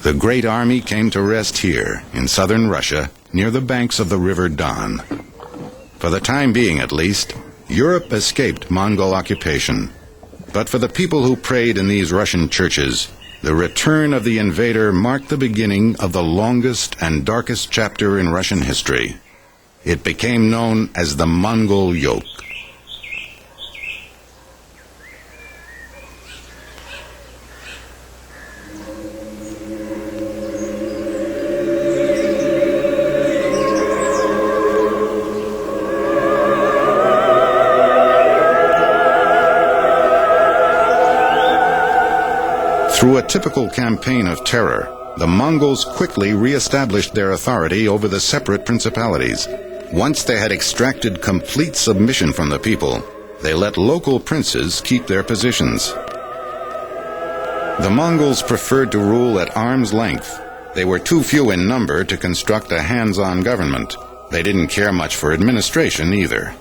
The great army came to rest here, in southern Russia, near the banks of the river Don. For the time being, at least, Europe escaped Mongol occupation. But for the people who prayed in these Russian churches, the return of the invader marked the beginning of the longest and darkest chapter in Russian history. It became known as the Mongol yoke. Through a typical campaign of terror, the Mongols quickly re-established their authority over the separate principalities. Once they had extracted complete submission from the people, they let local princes keep their positions. The Mongols preferred to rule at arm's length. They were too few in number to construct a hands-on government. They didn't care much for administration either.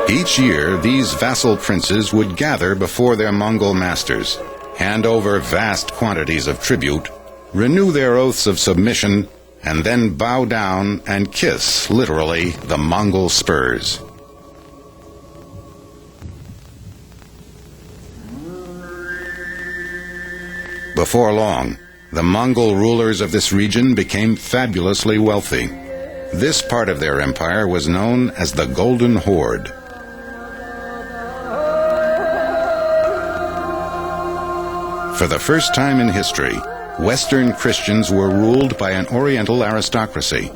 Each year, these vassal princes would gather before their Mongol masters, hand over vast quantities of tribute, renew their oaths of submission, and then bow down and kiss, literally, the Mongol spurs. Before long, the Mongol rulers of this region became fabulously wealthy. This part of their empire was known as the Golden Horde. For the first time in history, Western Christians were ruled by an Oriental aristocracy.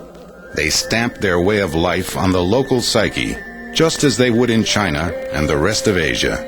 They stamped their way of life on the local psyche, just as they would in China and the rest of Asia.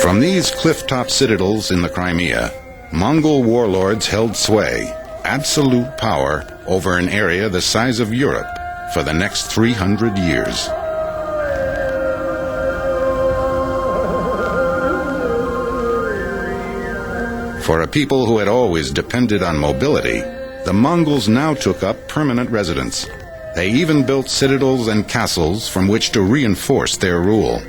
From these cliff-top citadels in the Crimea, Mongol warlords held sway, absolute power, over an area the size of Europe for the next 300 years. For a people who had always depended on mobility, the Mongols now took up permanent residence. They even built citadels and castles from which to reinforce their rule.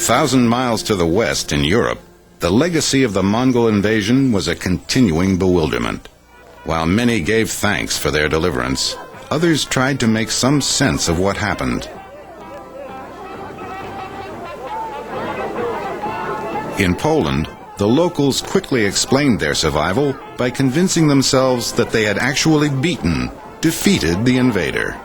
1,000 miles to the west in Europe, the legacy of the Mongol invasion was a continuing bewilderment. While many gave thanks for their deliverance, others tried to make some sense of what happened. In Poland, the locals quickly explained their survival by convincing themselves that they had actually defeated the invader.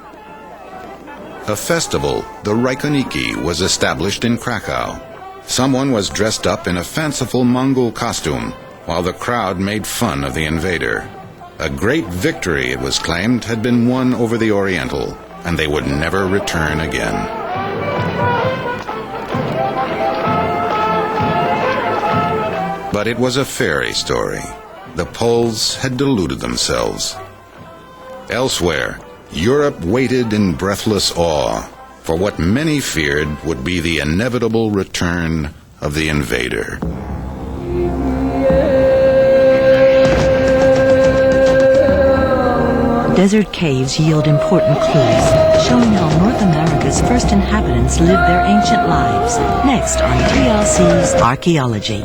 A festival, the Reikoniki, was established in Krakow. Someone was dressed up in a fanciful Mongol costume, while the crowd made fun of the invader. A great victory, it was claimed, had been won over the Oriental, and they would never return again. But it was a fairy story. The Poles had deluded themselves. Elsewhere, Europe waited in breathless awe for what many feared would be the inevitable return of the invader. Desert caves yield important clues, showing how North America's first inhabitants lived their ancient lives. Next on TLC's Archaeology.